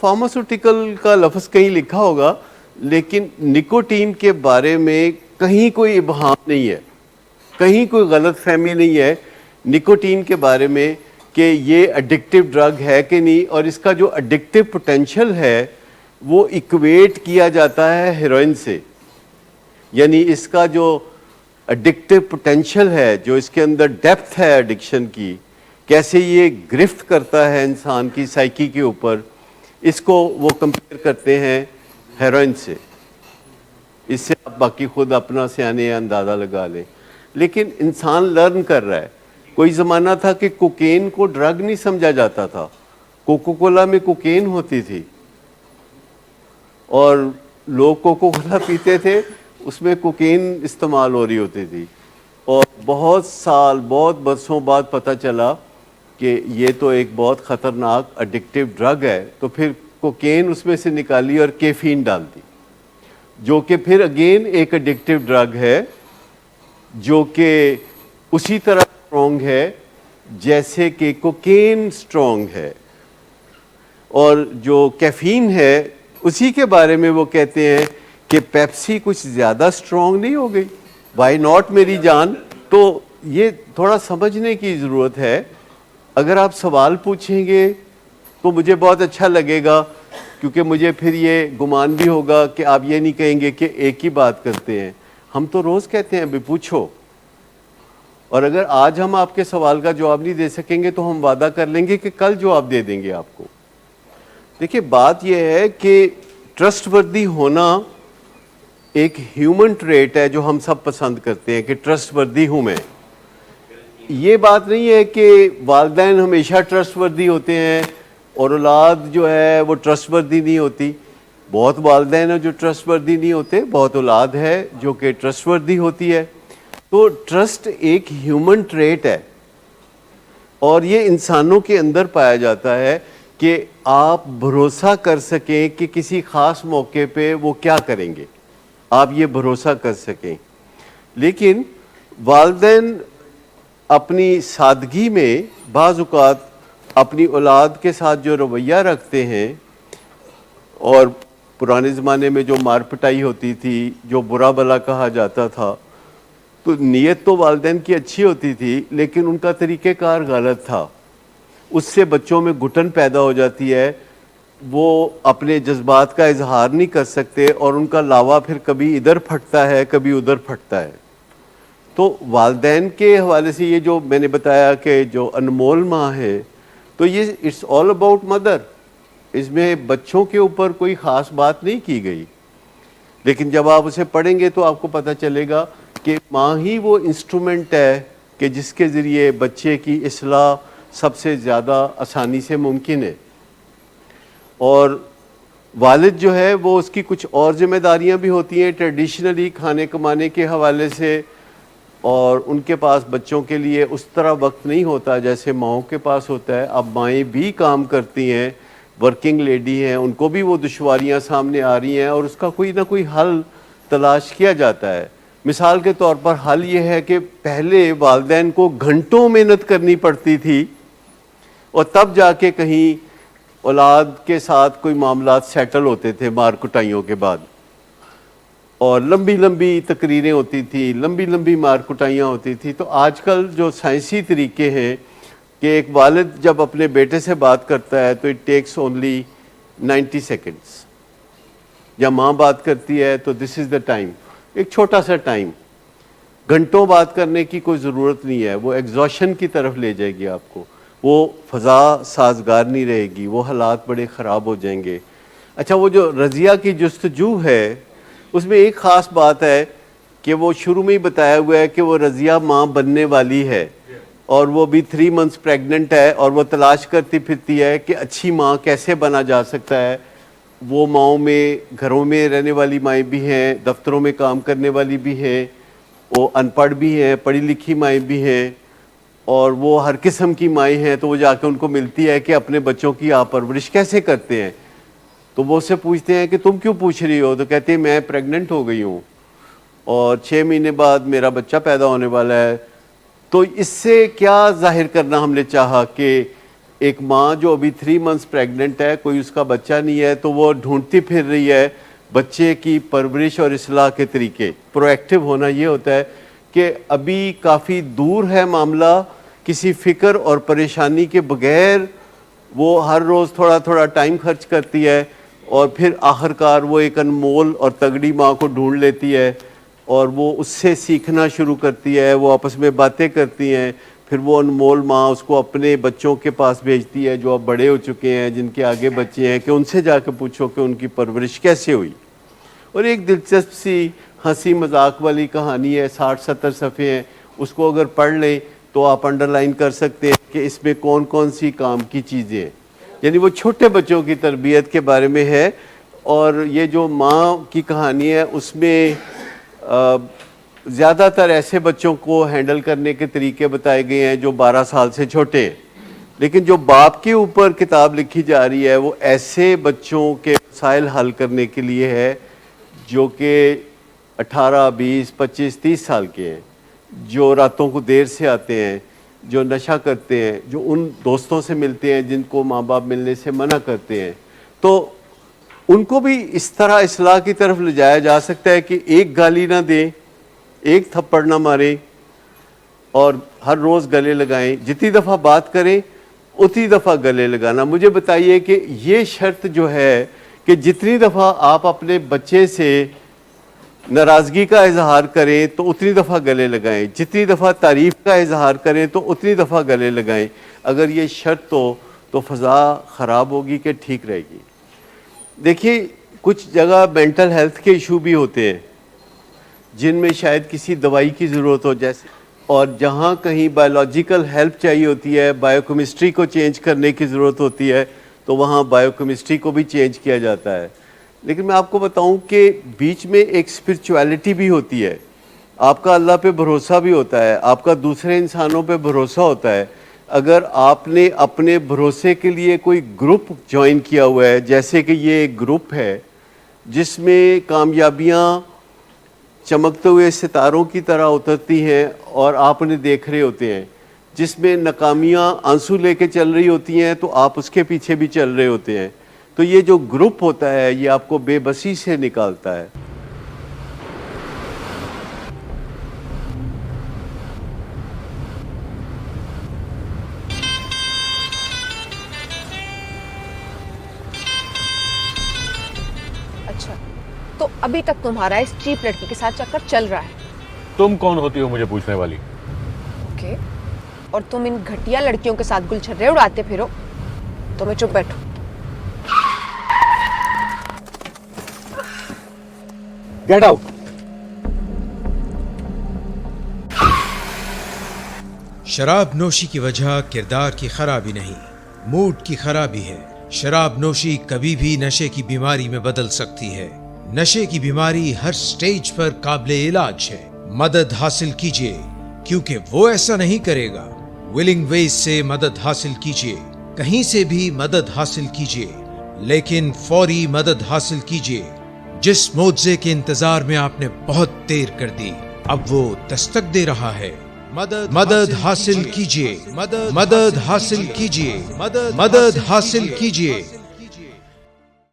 Pharmaceutical کا لفظ کہیں لکھا ہوگا، لیکن نکوٹین کے بارے میں کہیں کوئی ابہام نہیں ہے، کہیں کوئی غلط فہمی نہیں ہے نکوٹین کے بارے میں کہ یہ اڈکٹیو ڈرگ ہے کہ نہیں، اور اس کا جو اڈکٹیو پوٹینشیل ہے وہ ایکویٹ کیا جاتا ہے ہیروئن سے. یعنی اس کا جو اڈکٹیو پوٹینشیل ہے، جو اس کے اندر ڈیپتھ ہے ایڈکشن کی، کیسے یہ گرفت کرتا ہے انسان کی سائیکی کے اوپر، اس کو وہ کمپیئر کرتے ہیں ہیروئن سے. اس سے آپ باقی خود اپنا سیانے اندازہ لگا لیں. لیکن انسان لرن کر رہا ہے. کوئی زمانہ تھا کہ کوکین کو ڈرگ نہیں سمجھا جاتا تھا. کوکو کولا میں کوکین ہوتی تھی اور لوگ کوکو کولا پیتے تھے، اس میں کوکین استعمال ہو رہی ہوتی تھی. اور بہت سال، بہت برسوں بعد پتہ چلا کہ یہ تو ایک بہت خطرناک اڈکٹیو ڈرگ ہے. تو پھر کوکین اس میں سے نکالی اور کیفین ڈال دی، جو کہ پھر اگین ایک اڈکٹیو ڈرگ ہے، جو کہ اسی طرح اسٹرانگ ہے جیسے کہ کوکین اسٹرانگ ہے. اور جو کیفین ہے اسی کے بارے میں وہ کہتے ہیں کہ پیپسی کچھ زیادہ اسٹرانگ نہیں ہو گئی، وائی ناٹ میری جان. تو یہ تھوڑا سمجھنے کی ضرورت ہے. اگر آپ سوال پوچھیں گے تو مجھے بہت اچھا لگے گا، کیونکہ مجھے پھر یہ گمان بھی ہوگا کہ آپ یہ نہیں کہیں گے کہ ایک ہی بات کرتے ہیں. ہم تو روز کہتے ہیں بھی پوچھو، اور اگر آج ہم آپ کے سوال کا جواب نہیں دے سکیں گے تو ہم وعدہ کر لیں گے کہ کل جواب دے دیں گے آپ کو. دیکھیے بات یہ ہے کہ ٹرسٹ وردی ہونا ایک ہیومن ٹریٹ ہے جو ہم سب پسند کرتے ہیں کہ ٹرسٹ وردی ہوں میں. یہ بات نہیں ہے کہ والدین ہمیشہ ٹرسٹ وردی ہوتے ہیں اور اولاد جو ہے وہ ٹرسٹ وردی نہیں ہوتی. بہت والدین ہیں جو ٹرسٹ وردی نہیں ہوتے، بہت اولاد ہے جو کہ ٹرسٹ وردی ہوتی ہے. تو ٹرسٹ ایک ہیومن ٹریٹ ہے اور یہ انسانوں کے اندر پایا جاتا ہے کہ آپ بھروسہ کر سکیں کہ کسی خاص موقع پہ وہ کیا کریں گے، آپ یہ بھروسہ کر سکیں. لیکن والدین اپنی سادگی میں بعض اوقات اپنی اولاد کے ساتھ جو رویہ رکھتے ہیں، اور پرانے زمانے میں جو مار پٹائی ہوتی تھی، جو برا بلا کہا جاتا تھا، تو نیت تو والدین کی اچھی ہوتی تھی لیکن ان کا طریقہ کار غلط تھا. اس سے بچوں میں گھٹن پیدا ہو جاتی ہے، وہ اپنے جذبات کا اظہار نہیں کر سکتے اور ان کا لاوا پھر کبھی ادھر پھٹتا ہے کبھی ادھر پھٹتا ہے. تو والدین کے حوالے سے یہ جو میں نے بتایا کہ جو انمول ماں ہے، تو یہ اٹس آل اباؤٹ مدر. اس میں بچوں کے اوپر کوئی خاص بات نہیں کی گئی. لیکن جب آپ اسے پڑھیں گے تو آپ کو پتہ چلے گا کہ ماں ہی وہ انسٹرومنٹ ہے کہ جس کے ذریعے بچے کی اصلاح سب سے زیادہ آسانی سے ممکن ہے. اور والد جو ہے وہ اس کی کچھ اور ذمہ داریاں بھی ہوتی ہیں ٹریڈیشنلی کھانے کمانے کے حوالے سے، اور ان کے پاس بچوں کے لیے اس طرح وقت نہیں ہوتا جیسے ماؤں کے پاس ہوتا ہے. اب مائیں بھی کام کرتی ہیں، ورکنگ لیڈی ہیں، ان کو بھی وہ دشواریاں سامنے آ رہی ہیں اور اس کا کوئی نہ کوئی حل تلاش کیا جاتا ہے. مثال کے طور پر حل یہ ہے کہ پہلے والدین کو گھنٹوں محنت کرنی پڑتی تھی اور تب جا کے کہیں اولاد کے ساتھ کوئی معاملات سیٹل ہوتے تھے مار کٹائیوں کے بعد. اور لمبی لمبی تقریریں ہوتی تھیں، لمبی لمبی مار کٹائیاں ہوتی تھیں. تو آج کل جو سائنسی طریقے ہیں کہ ایک والد جب اپنے بیٹے سے بات کرتا ہے تو اٹ ٹیکس اونلی 90 سیکنڈس، یا ماں بات کرتی ہے تو دس از دا ٹائم، ایک چھوٹا سا ٹائم. گھنٹوں بات کرنے کی کوئی ضرورت نہیں ہے، وہ ایگزاشن کی طرف لے جائے گی آپ کو، وہ فضا سازگار نہیں رہے گی، وہ حالات بڑے خراب ہو جائیں گے. اچھا، وہ جو رضیہ کی جستجو ہے اس میں ایک خاص بات ہے کہ وہ شروع میں ہی بتایا ہوا ہے کہ وہ رضیہ ماں بننے والی ہے اور وہ بھی 3 منتھس پریگننٹ ہے، اور وہ تلاش کرتی پھرتی ہے کہ اچھی ماں کیسے بنا جا سکتا ہے. وہ ماؤں میں گھروں میں رہنے والی مائیں بھی ہیں، دفتروں میں کام کرنے والی بھی ہیں، وہ ان پڑھ بھی ہیں، پڑھی لکھی مائیں بھی ہیں، اور وہ ہر قسم کی مائیں ہیں. تو وہ جا کے ان کو ملتی ہے کہ اپنے بچوں کی آپ پرورش کیسے کرتے ہیں. تو وہ اس سے پوچھتے ہیں کہ تم کیوں پوچھ رہی ہو؟ تو کہتے ہیں میں پریگننٹ ہو گئی ہوں اور 6 مہینے بعد میرا بچہ پیدا ہونے والا ہے. تو اس سے کیا ظاہر کرنا ہم نے چاہا کہ ایک ماں جو ابھی 3 months پریگننٹ ہے, کوئی اس کا بچہ نہیں ہے, تو وہ ڈھونڈتی پھر رہی ہے بچے کی پرورش اور اصلاح کے طریقے. پرو ایکٹیو ہونا یہ ہوتا ہے کہ ابھی کافی دور ہے معاملہ, کسی فکر اور پریشانی کے بغیر وہ ہر روز تھوڑا تھوڑا ٹائم خرچ کرتی ہے, اور پھر آخر کار وہ ایک انمول اور تگڑی ماں کو ڈھونڈ لیتی ہے, اور وہ اس سے سیکھنا شروع کرتی ہے, وہ آپس میں باتیں کرتی ہیں, پھر وہ انمول ماں اس کو اپنے بچوں کے پاس بھیجتی ہے جو اب بڑے ہو چکے ہیں, جن کے آگے بچے ہیں, کہ ان سے جا کے پوچھو کہ ان کی پرورش کیسے ہوئی. اور ایک دلچسپ سی ہنسی مذاق والی کہانی ہے, 60-70 صفحے ہیں, اس کو اگر پڑھ لیں تو آپ انڈر لائن کر سکتے ہیں کہ اس میں کون کون سی کام کی چیزیں ہیں. یعنی وہ چھوٹے بچوں کی تربیت کے بارے میں ہے. اور یہ جو ماں کی کہانی ہے اس میں زیادہ تر ایسے بچوں کو ہینڈل کرنے کے طریقے بتائے گئے ہیں جو 12 سال سے چھوٹے ہیں, لیکن جو باپ کے اوپر کتاب لکھی جا رہی ہے وہ ایسے بچوں کے مسائل حل کرنے کے لیے ہے جو کہ 18, 20, 25, 30 سال کے ہیں, جو راتوں کو دیر سے آتے ہیں, جو نشہ کرتے ہیں, جو ان دوستوں سے ملتے ہیں جن کو ماں باپ ملنے سے منع کرتے ہیں. تو ان کو بھی اس طرح اصلاح کی طرف لے جایا جا سکتا ہے کہ ایک گالی نہ دیں, ایک تھپڑ نہ ماریں, اور ہر روز گلے لگائیں. جتنی دفعہ بات کریں اتنی دفعہ گلے لگانا. مجھے بتائیے کہ یہ شرط جو ہے کہ جتنی دفعہ آپ اپنے بچے سے ناراضگی کا اظہار کریں تو اتنی دفعہ گلے لگائیں, جتنی دفعہ تعریف کا اظہار کریں تو اتنی دفعہ گلے لگائیں. اگر یہ شرط ہو تو فضا خراب ہوگی کہ ٹھیک رہے گی. دیکھیے کچھ جگہ مینٹل ہیلتھ کے ایشو بھی ہوتے ہیں جن میں شاید کسی دوائی کی ضرورت ہو جیسے, اور جہاں کہیں بایولوجیکل ہیلپ چاہیے ہوتی ہے, بائیو کیمسٹری کو چینج کرنے کی ضرورت ہوتی ہے, تو وہاں بائیو کیمسٹری کو بھی چینج کیا جاتا ہے. لیکن میں آپ کو بتاؤں کہ بیچ میں ایک اسپرچویلٹی بھی ہوتی ہے. آپ کا اللہ پہ بھروسہ بھی ہوتا ہے, آپ کا دوسرے انسانوں پہ بھروسہ ہوتا ہے. اگر آپ نے اپنے بھروسے کے لیے کوئی گروپ جوائن کیا ہوا ہے, جیسے کہ یہ ایک گروپ ہے جس میں کامیابیاں چمکتے ہوئے ستاروں کی طرح اترتی ہیں اور آپ انہیں دیکھ رہے ہوتے ہیں, جس میں ناکامیاں آنسو لے کے چل رہی ہوتی ہیں تو آپ اس کے پیچھے بھی چل رہے ہوتے ہیں, تو یہ جو گروپ ہوتا ہے یہ آپ کو بے بسی سے نکالتا ہے. اچھا, تو ابھی تک تمہارا اس چیپ لڑکی کے ساتھ چکر چل رہا ہے. تم کون ہوتی ہو مجھے پوچھنے والی؟ اوکے, اور تم ان گھٹیا لڑکیوں کے ساتھ گلچھرے اڑاتے پھرو تو میں چپ بیٹھوں. Get out. شراب نوشی کی وجہ کردار کی خرابی نہیں, موڈ کی خرابی ہے. شراب نوشی کبھی بھی نشے کی بیماری میں بدل سکتی ہے. نشے کی بیماری ہر سٹیج پر قابل علاج ہے. مدد حاصل کیجیے کیونکہ وہ ایسا نہیں کرے گا. ولنگ ویز سے مدد حاصل کیجیے, کہیں سے بھی مدد حاصل کیجیے, لیکن فوری مدد حاصل کیجیے. جس معجزے کے انتظار میں آپ نے بہت دیر کر دی اب وہ دستک دے رہا ہے. مدد حاصل کیجیے, مدد حاصل کیجیے, مدد حاصل کیجیے.